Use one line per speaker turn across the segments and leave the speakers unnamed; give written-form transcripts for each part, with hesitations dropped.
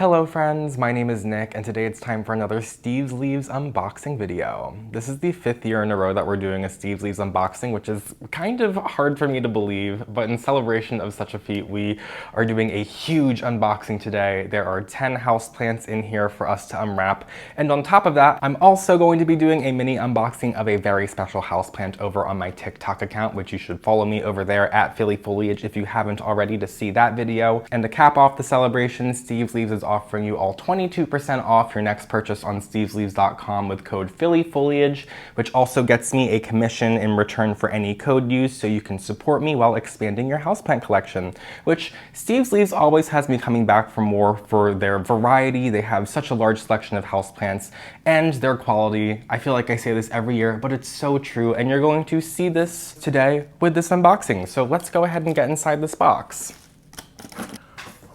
Hello friends, my name is Nick and today it's time for another Steve's Leaves unboxing video. This is the 5th year in a row that we're doing a Steve's Leaves unboxing, which is kind of hard for me to believe, but in celebration of such a feat, we are doing a huge unboxing today. There are 10 houseplants in here for us to unwrap, and on top of that, I'm also going to be doing a mini unboxing of a very special houseplant over on my TikTok account, which you should follow me over there at phillyfoliage if you haven't already to see that video. And to cap off the celebration, Steve's Leaves is offering you all 22% off your next purchase on stevesleaves.com with code phillyfoliage, which also gets me a commission in return for any code used, so you can support me while expanding your houseplant collection, which Steve's Leaves always has me coming back for more for their variety. They have such a large selection of houseplants and their quality. I feel like I say this every year, but it's so true, and you're going to see this today with this unboxing. So let's go ahead and get inside this box.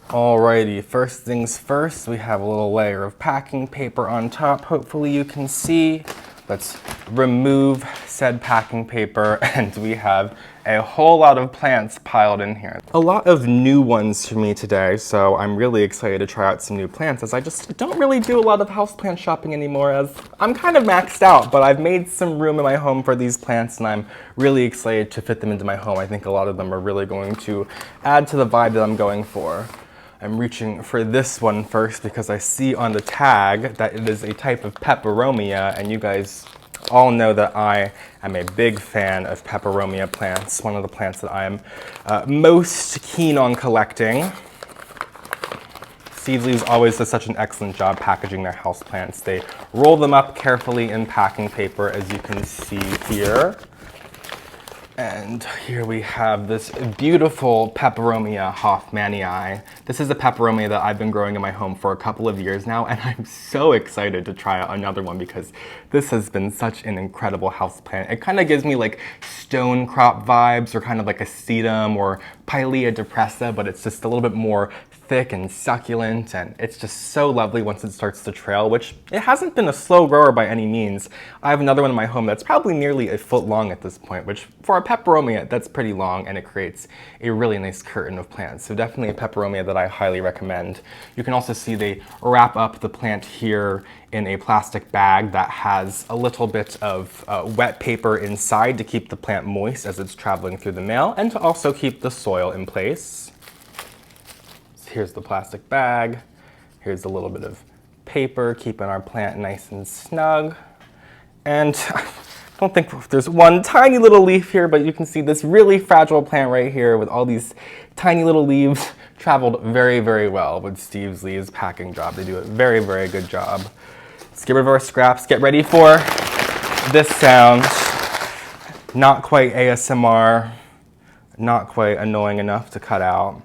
Alrighty, first things first, we have a little layer of packing paper on top. Hopefully you can see. Let's remove said packing paper, and we have a whole lot of plants piled in here. A lot of new ones for me today, so I'm really excited to try out some new plants, as I just don't really do a lot of houseplant shopping anymore, as I'm kind of maxed out, but I've made some room in my home for these plants, and I'm really excited to fit them into my home. I think a lot of them are really going to add to the vibe that I'm going for. I'm reaching for this one first because I see on the tag that it is a type of Peperomia, and you guys all know that I am a big fan of Peperomia plants, one of the plants that I am most keen on collecting. Steve's Leaves always does such an excellent job packaging their houseplants. They roll them up carefully in packing paper, as you can see here. And here we have this beautiful Peperomia hoffmannii. This is a peperomia that I've been growing in my home for a couple of years now, and I'm so excited to try out another one because this has been such an incredible houseplant. It kind of gives me like stone crop vibes, or kind of like a sedum or Pilea depressa, but it's just a little bit more thick and succulent, and it's just so lovely once it starts to trail, which it hasn't been a slow grower by any means. I have another one in my home that's probably nearly a foot long at this point, which for a peperomia, that's pretty long, and it creates a really nice curtain of plants. So definitely a peperomia that I highly recommend. You can also see they wrap up the plant here in a plastic bag that has a little bit of wet paper inside to keep the plant moist as it's traveling through the mail, and to also keep the soil in place. Here's the plastic bag. Here's a little bit of paper, keeping our plant nice and snug. And I don't think there's one tiny little leaf here, but you can see this really fragile plant right here with all these tiny little leaves traveled very, very well with Steve's Leaves packing job. They do a very, very good job. Let's get rid of our scraps. Get ready for this sound. Not quite ASMR, not quite annoying enough to cut out.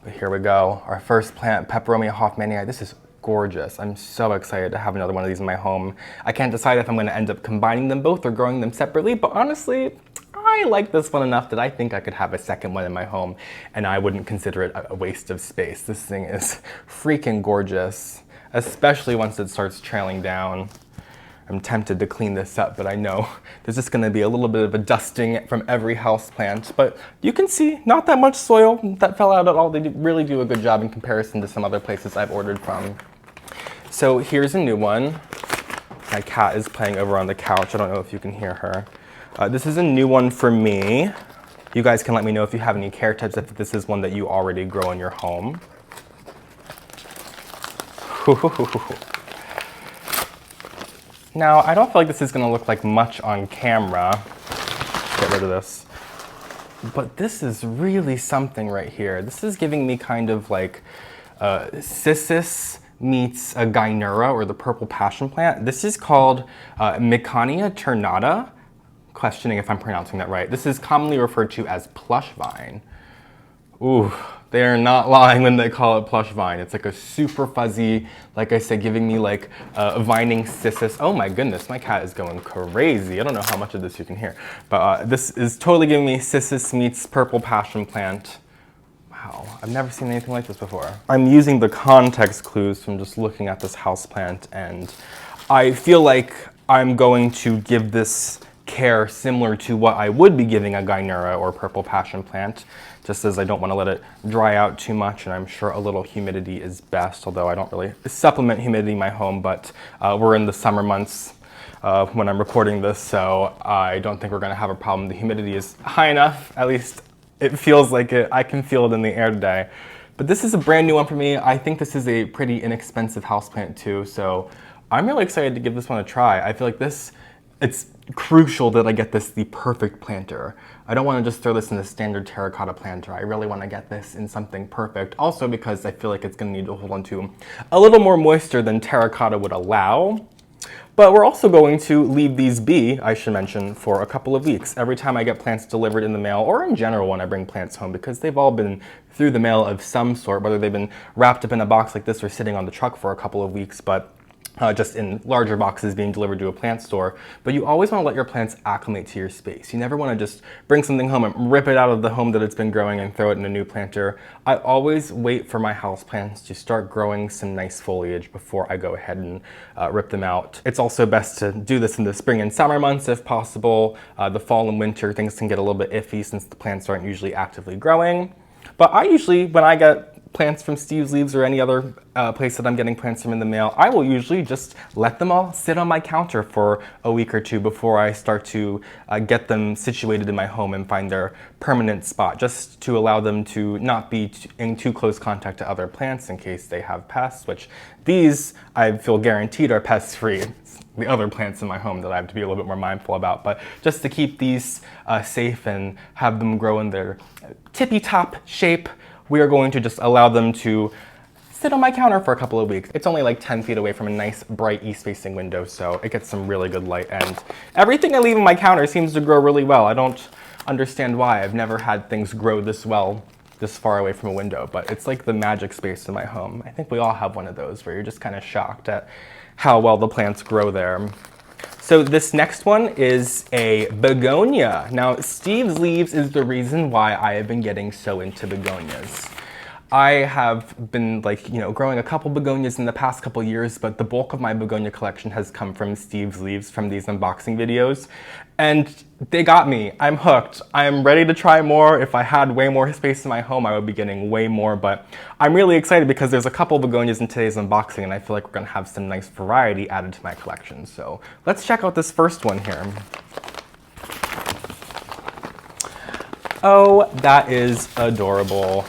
But here we go, our first plant, Peperomia hoffmannii. This is gorgeous. I'm so excited to have another one of these in my home. I can't decide if I'm going to end up combining them both or growing them separately, but honestly, I like this one enough that I think I could have a second one in my home, and I wouldn't consider it a waste of space. This thing is freaking gorgeous, especially once it starts trailing down. I'm tempted to clean this up, but I know there's just going to be a little bit of a dusting from every house plant. But you can see not that much soil that fell out at all. They really do a good job in comparison to some other places I've ordered from. So here's a new one. My cat is playing over on the couch. I don't know if you can hear her. This is a new one for me. You guys can let me know if you have any care tips, if this is one that you already grow in your home. Now, I don't feel like this is going to look like much on camera. Get rid of this. But this is really something right here. This is giving me kind of like Cissus meets a Gynura, or the purple passion plant. This is called Mikania ternata. Questioning if I'm pronouncing that right. This is commonly referred to as plush vine. Ooh, they are not lying when they call it plush vine. It's like a super fuzzy, like I said, giving me like a vining cissus. Oh my goodness, my cat is going crazy. I don't know how much of this you can hear, but this is totally giving me cissus meets purple passion plant. Wow, I've never seen anything like this before. I'm using the context clues from just looking at this houseplant, and I feel like I'm going to give this care similar to what I would be giving a Gynura or purple passion plant, just as I don't want to let it dry out too much, and I'm sure a little humidity is best, although I don't really supplement humidity in my home, but we're in the summer months when I'm recording this, so I don't think we're going to have a problem. The humidity is high enough, at least it feels like it. I can feel it in the air today. But this is a brand new one for me. I think this is a pretty inexpensive houseplant too, so I'm really excited to give this one a try. I feel like it's crucial that I get this the perfect planter. I don't want to just throw this in the standard terracotta planter. I really want to get this in something perfect. Also because I feel like it's going to need to hold on to a little more moisture than terracotta would allow. But we're also going to leave these be, I should mention, for a couple of weeks. Every time I get plants delivered in the mail, or in general when I bring plants home, because they've all been through the mail of some sort, whether they've been wrapped up in a box like this or sitting on the truck for a couple of weeks, but just in larger boxes being delivered to a plant store. But you always want to let your plants acclimate to your space. You never want to just bring something home and rip it out of the home that it's been growing and throw it in a new planter. I always wait for my houseplants to start growing some nice foliage before I go ahead and rip them out. It's also best to do this in the spring and summer months if possible. The fall and winter, things can get a little bit iffy since the plants aren't usually actively growing. But I usually, when I get plants from Steve's Leaves or any other place that I'm getting plants from in the mail, I will usually just let them all sit on my counter for a week or two before I start to get them situated in my home and find their permanent spot, just to allow them to not be in too close contact to other plants in case they have pests, which these I feel guaranteed are pest-free. It's the other plants in my home that I have to be a little bit more mindful about, but just to keep these safe and have them grow in their tippy-top shape, we are going to just allow them to sit on my counter for a couple of weeks. It's only like 10 feet away from a nice bright east-facing window, so it gets some really good light, and everything I leave on my counter seems to grow really well. I don't understand why. I've never had things grow this well this far away from a window, but it's like the magic space in my home. I think we all have one of those where you're just kind of shocked at how well the plants grow there. So this next one is a begonia. Now, Steve's Leaves is the reason why I have been getting so into begonias. I have been growing a couple begonias in the past couple years, but the bulk of my begonia collection has come from Steve's Leaves from these unboxing videos. And they got me. I'm hooked. I'm ready to try more. If I had way more space in my home, I would be getting way more, but I'm really excited because there's a couple begonias in today's unboxing, and I feel like we're gonna have some nice variety added to my collection. So let's check out this first one here. Oh, that is adorable.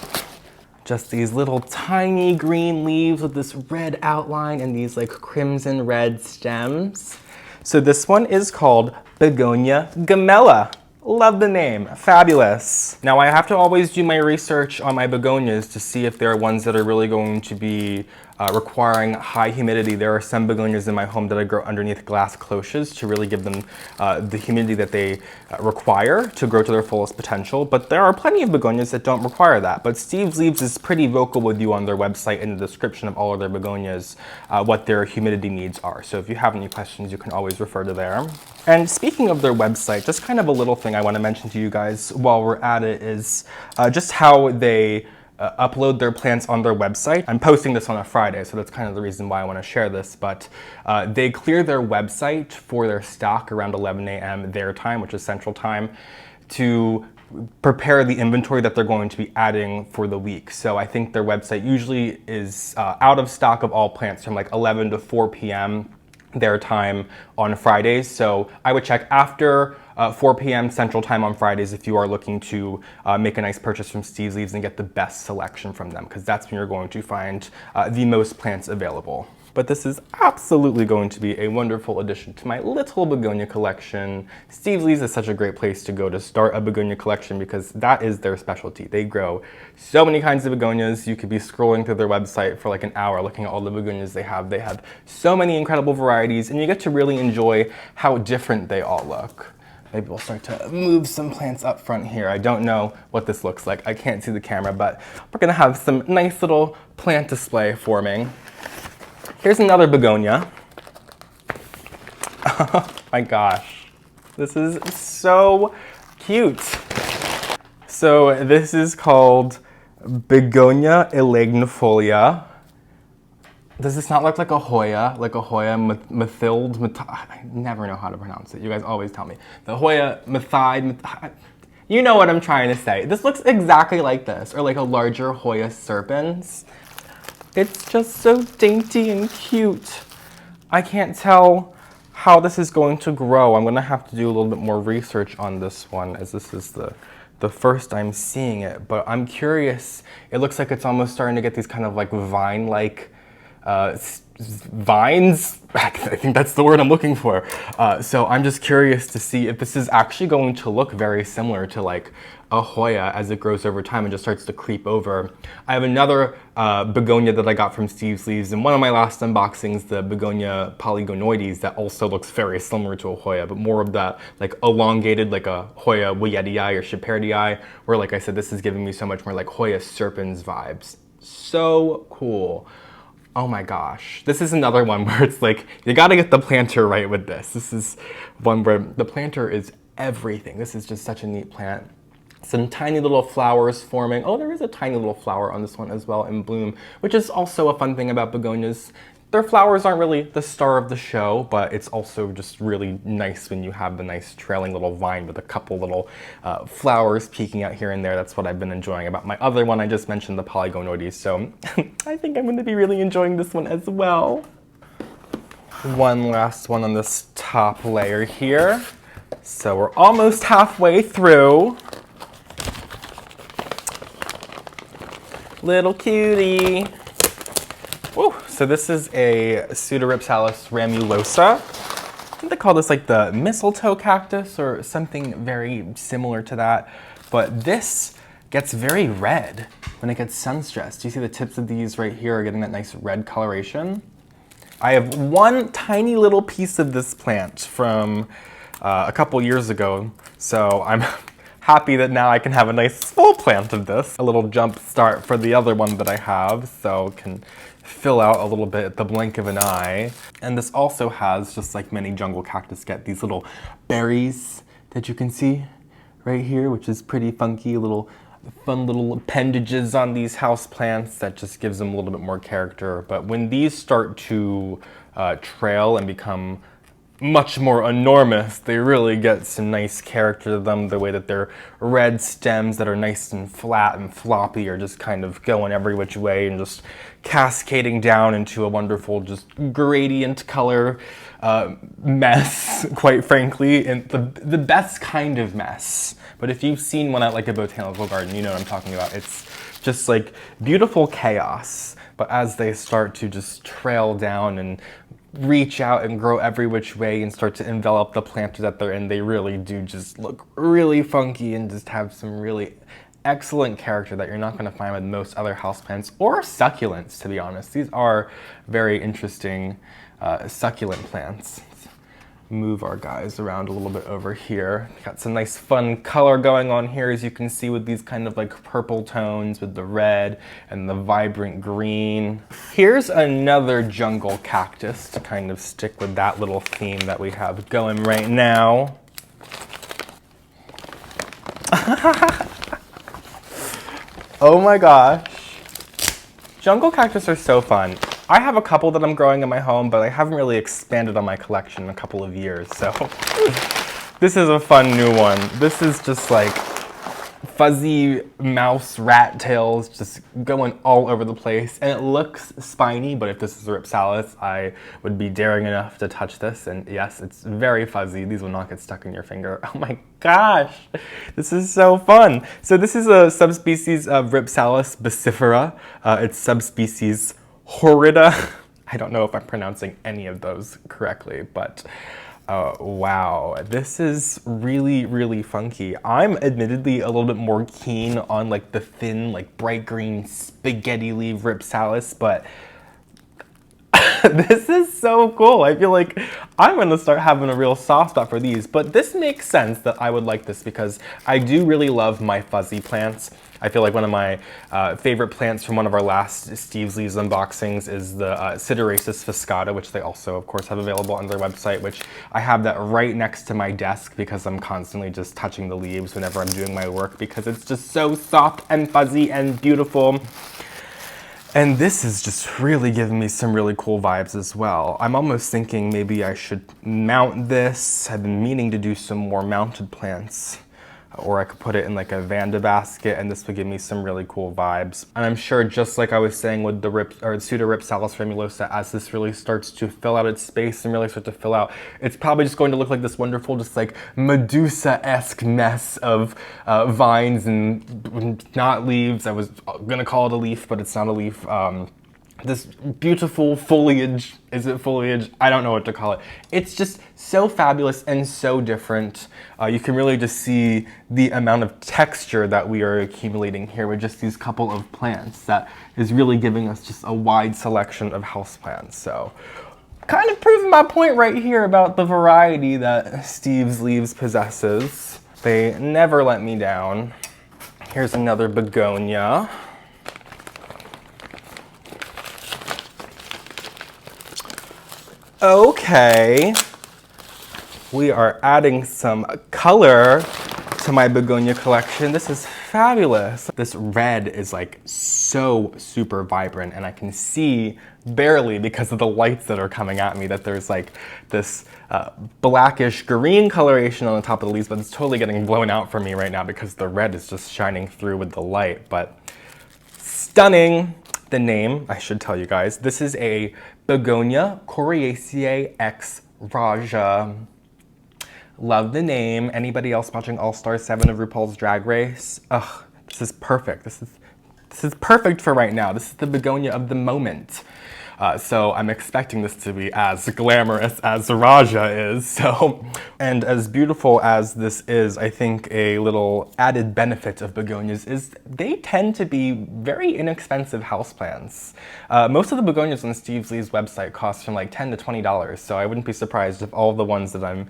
Just these little tiny green leaves with this red outline and these like crimson red stems. So this one is called Begonia gemella. Love the name, fabulous. Now I have to always do my research on my begonias to see if there are ones that are really going to be requiring high humidity. There are some begonias in my home that I grow underneath glass cloches to really give them the humidity that they require to grow to their fullest potential. But there are plenty of begonias that don't require that. But Steve's Leaves is pretty vocal with you on their website in the description of all of their begonias what their humidity needs are. So if you have any questions, you can always refer to there. And speaking of their website, just kind of a little thing I want to mention to you guys while we're at it is just how they upload their plants on their website. I'm posting this on a Friday, so that's kind of the reason why I want to share this, but they clear their website for their stock around 11 a.m. their time, which is Central Time, to prepare the inventory that they're going to be adding for the week. So I think their website usually is out of stock of all plants from like 11 to 4 p.m. their time on Fridays. So I would check after 4 p.m. Central Time on Fridays if you are looking to make a nice purchase from Steve's Leaves and get the best selection from them, because that's when you're going to find the most plants available. But this is absolutely going to be a wonderful addition to my little begonia collection. Steve's Leaves is such a great place to go to start a begonia collection because that is their specialty. They grow so many kinds of begonias. You could be scrolling through their website for like an hour looking at all the begonias they have. They have so many incredible varieties, and you get to really enjoy how different they all look. Maybe we'll start to move some plants up front here. I don't know what this looks like. I can't see the camera, but we're gonna have some nice little plant display forming. Here's another begonia. Oh my gosh, this is so cute. So this is called Begonia Elegantfolia. Does this not look like a Hoya? Like a Hoya I never know how to pronounce it. You guys always tell me. The Hoya You know what I'm trying to say. This looks exactly like this, or like a larger Hoya serpens. It's just so dainty and cute. I can't tell how this is going to grow. I'm gonna have to do a little bit more research on this one, as this is the first I'm seeing it, but I'm curious. It looks like it's almost starting to get these kind of like vine-like vines. I think that's the word I'm looking for. So I'm just curious to see if this is actually going to look very similar to like a Hoya as it grows over time and just starts to creep over. I have another begonia that I got from Steve's Leaves in one of my last unboxings, the Begonia polygonoides, that also looks very similar to a Hoya, but more of that like elongated, like a Hoya wettsteinii or shepherdii, where like I said, this is giving me so much more like Hoya serpens vibes. So cool. Oh my gosh. This is another one where it's like, you gotta get the planter right with this. This is one where the planter is everything. This is just such a neat plant. Some tiny little flowers forming. Oh, there is a tiny little flower on this one as well in bloom, which is also a fun thing about begonias. Their flowers aren't really the star of the show, but it's also just really nice when you have the nice trailing little vine with a couple little flowers peeking out here and there. That's what I've been enjoying about my other one I just mentioned, the polygonoides. So I think I'm going to be really enjoying this one as well. One last one on this top layer here. So we're almost halfway through. Little cutie. Woo. So this is a Pseudorhipsalis ramulosa. I think they call this like the mistletoe cactus or something very similar to that. But this gets very red when it gets sun stressed. You see the tips of these right here are getting that nice red coloration. I have one tiny little piece of this plant from a couple years ago, so I'm happy that now I can have a nice full plant of this. A little jump start for the other one that I have, so can fill out a little bit at the blink of an eye. And this also has, just like many jungle cactus get, these little berries that you can see right here, which is pretty funky, little fun little appendages on these house plants that just gives them a little bit more character. But when these start to trail and become much more enormous, they really get some nice character to them. The way that their red stems that are nice and flat and floppy are just kind of going every which way and just cascading down into a wonderful just gradient color mess, quite frankly, and the best kind of mess. But if you've seen one at like a botanical garden, you know what I'm talking about. It's just like beautiful chaos. But as they start to just trail down and reach out and grow every which way and start to envelop the plant that they're in, they really do just look really funky and just have some really excellent character that you're not going to find with most other houseplants or succulents, to be honest. These are very interesting succulent plants. Move our guys around a little bit over here. Got some nice fun color going on here, as you can see, with these kind of like purple tones with the red and the vibrant green. Here's another jungle cactus to kind of stick with that little theme that we have going right now. Oh my gosh. Jungle cactus are so fun. I have a couple that I'm growing in my home, but I haven't really expanded on my collection in a couple of years, so this is a fun new one. This is just like fuzzy mouse rat tails just going all over the place, and it looks spiny, but if this is a Rhipsalis, I would be daring enough to touch this, and yes, it's very fuzzy. These will not get stuck in your finger. Oh my gosh, this is so fun. So this is a subspecies of Rhipsalis Becifura. It's subspecies horrida. I don't know if I'm pronouncing any of those correctly, but wow, this is really, really funky. I'm admittedly a little bit more keen on like the thin, like bright green spaghetti leaf Rhipsalis, but this is so cool. I feel like I'm gonna start having a real soft spot for these, but this makes sense that I would like this because I do really love my fuzzy plants. I feel like one of my favorite plants from one of our last Steve's Leaves unboxings is the Pseudorhipsalis fuscata, which they also, of course, have available on their website, which I have that right next to my desk because I'm constantly just touching the leaves whenever I'm doing my work because it's just so soft and fuzzy and beautiful. And this is just really giving me some really cool vibes as well. I'm almost thinking maybe I should mount this. I've been meaning to do some more mounted plants or I could put it in like a Vanda basket, and this would give me some really cool vibes. And I'm sure, just like I was saying with the Pseudorhipsalis Ramulosa, as this really starts to fill out its space and really start to fill out, it's probably just going to look like this wonderful, just like Medusa-esque mess of vines and not leaves. I was gonna call it a leaf, but it's not a leaf. This beautiful foliage. Is it foliage? I don't know what to call it. It's just so fabulous and so different. You can really just see the amount of texture that we are accumulating here with just these couple of plants. That is really giving us just a wide selection of houseplants. So, kind of proving my point right here about the variety that Steve's Leaves possesses. They never let me down. Here's another begonia. Okay, we are adding some color to my begonia collection. This is fabulous. This red is like so super vibrant, and I can see barely, because of the lights that are coming at me, that there's like this blackish green coloration on the top of the leaves, but it's totally getting blown out for me right now because the red is just shining through with the light. But stunning. The name, I should tell you guys, this is a Begonia Coriaceae x Rajah. Love the name. Anybody else watching All Star 7 of RuPaul's Drag Race? Ugh, this is perfect. This is perfect for right now. This is the begonia of the moment. So I'm expecting this to be as glamorous as Rajah is. So, and as beautiful as this is, I think a little added benefit of begonias is they tend to be very inexpensive houseplants. Most of the begonias on Steve's Leaves website cost from like $10 to $20. So I wouldn't be surprised if all the ones that I'm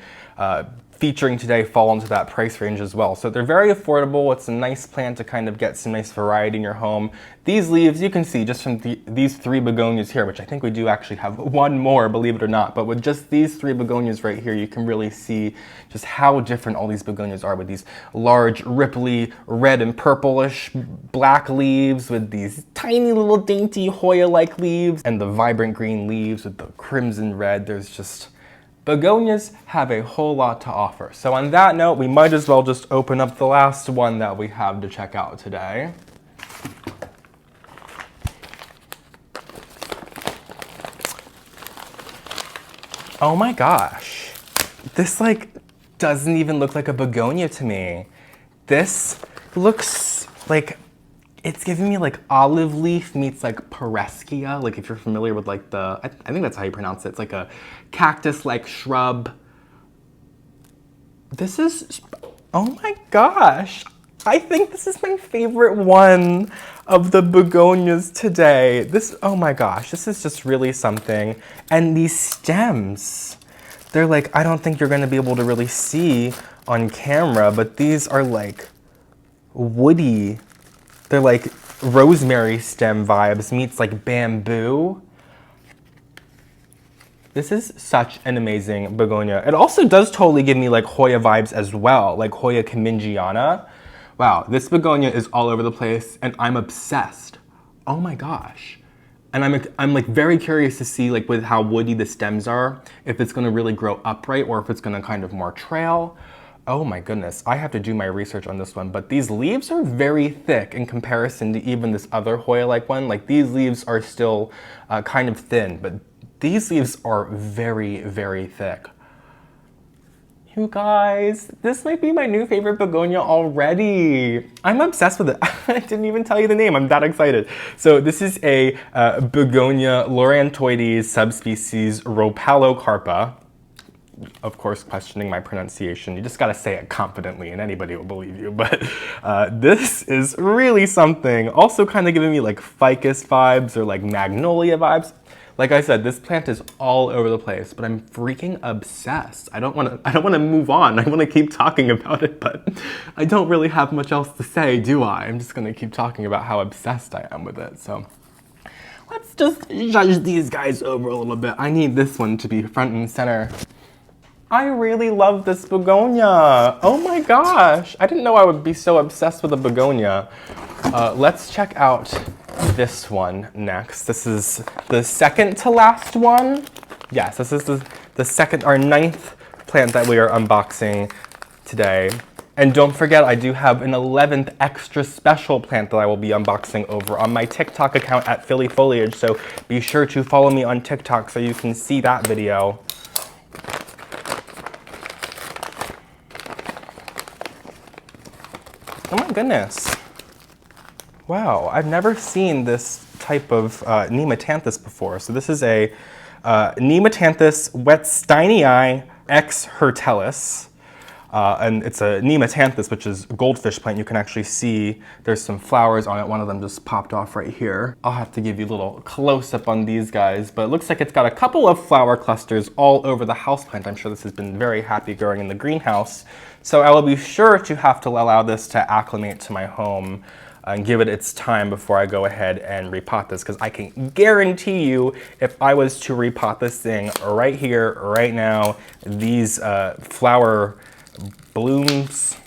featuring today fall into that price range as well. So they're very affordable. It's a nice plant to kind of get some nice variety in your home. These leaves, you can see just from these 3 begonias here, which I think we do actually have one more, believe it or not, but with just these 3 begonias right here, you can really see just how different all these begonias are, with these large, ripply, red and purplish black leaves, with these tiny little dainty Hoya-like leaves, and the vibrant green leaves with the crimson red. There's just, begonias have a whole lot to offer. So on that note, we might as well just open up the last one that we have to check out today. Oh my gosh. This like doesn't even look like a begonia to me. This looks like it's giving me like olive leaf meets like Pereschia, like if you're familiar with like the, I think that's how you pronounce it. It's like a cactus-like shrub. This is, oh my gosh. I think this is my favorite one of the begonias today. This, oh my gosh, this is just really something. And these stems, they're like, I don't think you're gonna be able to really see on camera, but these are like woody. They're like rosemary stem vibes meets like bamboo. This is such an amazing begonia. It also does totally give me like Hoya vibes as well, like Hoya Kamingiana. Wow, this begonia is all over the place and I'm obsessed. Oh my gosh. And I'm like very curious to see like with how woody the stems are, if it's gonna really grow upright or if it's gonna kind of more trail. Oh my goodness, I have to do my research on this one, but these leaves are very thick in comparison to even this other Hoya-like one. Like these leaves are still kind of thin, but these leaves are very, very thick. You guys, this might be my new favorite begonia already. I'm obsessed with it. I didn't even tell you the name. I'm that excited. So this is a Begonia loranthoides subspecies rhopalocarpa. Of course, questioning my pronunciation. You just gotta say it confidently and anybody will believe you. But this is really something. Also kind of giving me like ficus vibes or like magnolia vibes. Like I said, this plant is all over the place, but I'm freaking obsessed. I don't wanna move on. I wanna keep talking about it, but I don't really have much else to say, do I? I'm just gonna keep talking about how obsessed I am with it, so. Let's just judge these guys over a little bit. I need this one to be front and center. I really love this begonia. Oh my gosh. I didn't know I would be so obsessed with a begonia. Let's check out this one next. This is the second to last one. Yes, this is the second or 9th plant that we are unboxing today. And don't forget, I do have an 11th extra special plant that I will be unboxing over on my TikTok account at phillyfoliage, so be sure to follow me on TikTok so you can see that video. Oh my goodness. Wow, I've never seen this type of Nematanthus before. So this is a Nematanthus wetstinei x hertelus. And it's a Nematanthus, which is a goldfish plant. You can actually see there's some flowers on it. One of them just popped off right here. I'll have to give you a little close-up on these guys, but it looks like it's got a couple of flower clusters all over the houseplant. I'm sure this has been very happy growing in the greenhouse. So I will be sure to have to allow this to acclimate to my home and give it its time before I go ahead and repot this, because I can guarantee you if I was to repot this thing right here, right now, these flower blooms,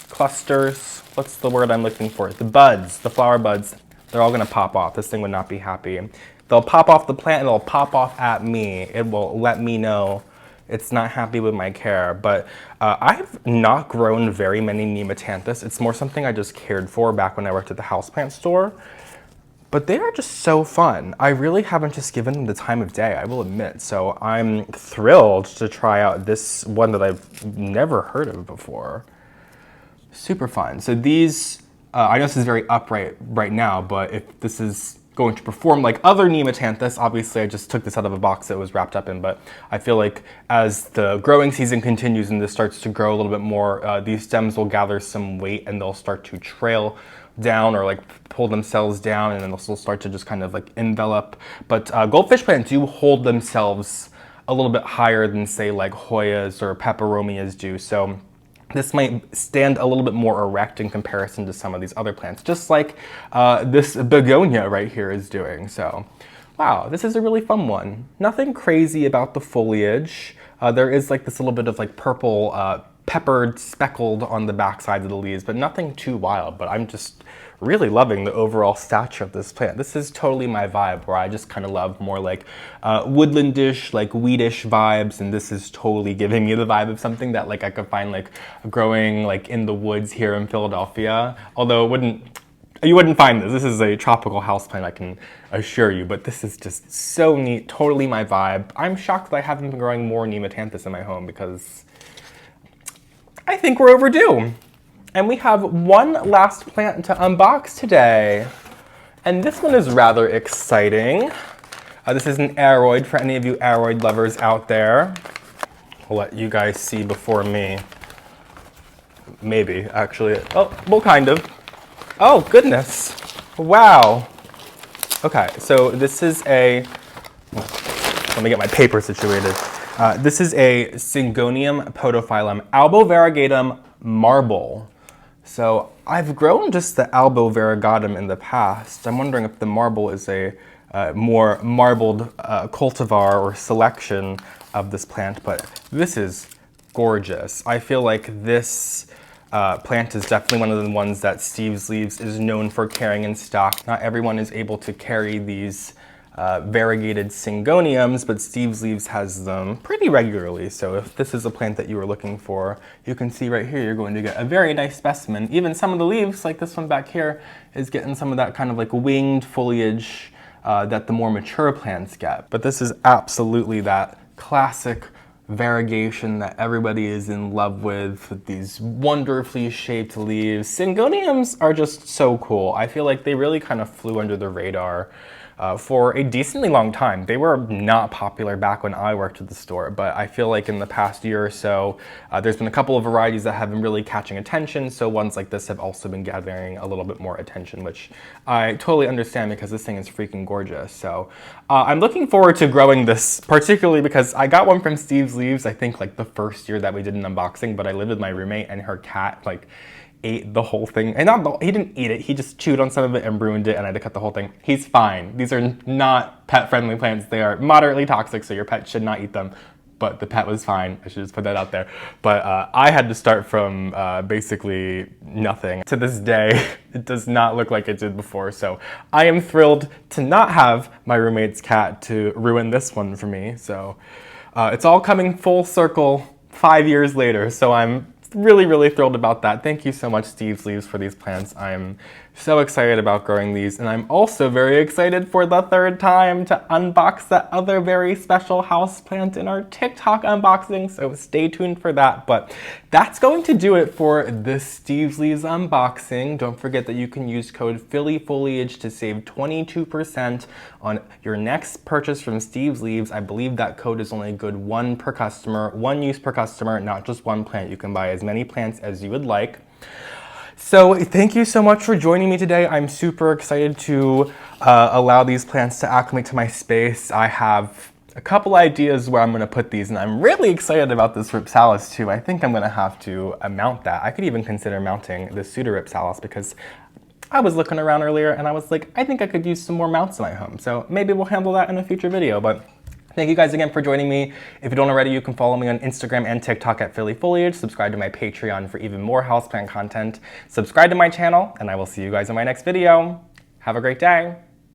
clusters, what's the word I'm looking for? The buds, the flower buds, they're all gonna pop off. This thing would not be happy. They'll pop off the plant and it'll pop off at me. It will let me know it's not happy with my care. But I've not grown very many Nematanthus. It's more something I just cared for back when I worked at the houseplant store. But they are just so fun. I really haven't just given them the time of day, I will admit. So I'm thrilled to try out this one that I've never heard of before. Super fun. So these, I know this is very upright right now, but if this is going to perform like other Nematanthus, obviously I just took this out of a box that it was wrapped up in, but I feel like as the growing season continues and this starts to grow a little bit more, these stems will gather some weight and they'll start to trail down or like pull themselves down, and then they'll start to just kind of like envelop. But goldfish plants do hold themselves a little bit higher than say like Hoyas or Peperomias do. So this might stand a little bit more erect in comparison to some of these other plants, just like this begonia right here is doing. So, wow, this is a really fun one. Nothing crazy about the foliage. There is like this little bit of like purple peppered, speckled on the back sides of the leaves, but nothing too wild. But I'm just really loving the overall stature of this plant. This is totally my vibe, where I just kind of love more like woodlandish, like weedish vibes, and this is totally giving me the vibe of something that like I could find like growing like in the woods here in Philadelphia. Although you wouldn't find this. This is a tropical houseplant, I can assure you, but this is just so neat, totally my vibe. I'm shocked that I haven't been growing more Nematanthus in my home, because I think we're overdue. And we have one last plant to unbox today. And this one is rather exciting. This is an aroid for any of you aroid lovers out there. I'll let you guys see before me. Maybe, actually. Oh, well, kind of. Oh, goodness. Wow. Okay, so this is a, let me get my paper situated. This is a Syngonium podophyllum, albo-variegatum marble. So I've grown just the albo-variegatum in the past. I'm wondering if the marble is a more marbled cultivar or selection of this plant, but this is gorgeous. I feel like this plant is definitely one of the ones that Steve's Leaves is known for carrying in stock. Not everyone is able to carry these variegated Syngoniums, but Steve's Leaves has them pretty regularly. So if this is a plant that you were looking for, you can see right here you're going to get a very nice specimen. Even some of the leaves, like this one back here, is getting some of that kind of like winged foliage that the more mature plants get. But this is absolutely that classic variegation that everybody is in love with these wonderfully shaped leaves. Syngoniums are just so cool. I feel like they really kind of flew under the radar for a decently long time. They were not popular back when I worked at the store, but I feel like in the past year or so, there's been a couple of varieties that have been really catching attention, so ones like this have also been gathering a little bit more attention, which I totally understand because this thing is freaking gorgeous. So I'm looking forward to growing this, particularly because I got one from Steve's Leaves, I think like the first year that we did an unboxing, but I lived with my roommate and her cat like ate the whole thing. And he didn't eat it, he just chewed on some of it and ruined it, and I had to cut the whole thing. He's fine. These are not pet-friendly plants. They are moderately toxic, so your pet should not eat them. But the pet was fine. I should just put that out there. But I had to start from basically nothing. To this day, it does not look like it did before. So I am thrilled to not have my roommate's cat to ruin this one for me. So it's all coming full circle 5 years later. So I'm really thrilled about that. Thank you so much, Steve's Leaves, for these plants. I'm so excited about growing these, and I'm also very excited for the third time to unbox that other very special house plant in our TikTok unboxing, so stay tuned for that. But that's going to do it for this Steve's Leaves unboxing. Don't forget that you can use code phillyfoliage to save 22% on your next purchase from Steve's Leaves. I believe that code is only good one use per customer, not just one plant. You can buy as many plants as you would like. So thank you so much for joining me today. I'm super excited to allow these plants to acclimate to my space. I have a couple ideas where I'm going to put these, and I'm really excited about this Rhipsalis too. I think I'm going to have to mount that. I could even consider mounting the Pseudorhipsalis because I was looking around earlier and I was like, I think I could use some more mounts in my home. So maybe we'll handle that in a future video. But thank you guys again for joining me. If you don't already, you can follow me on Instagram and TikTok at phillyfoliage. Subscribe to my Patreon for even more houseplant content. Subscribe to my channel, and I will see you guys in my next video. Have a great day.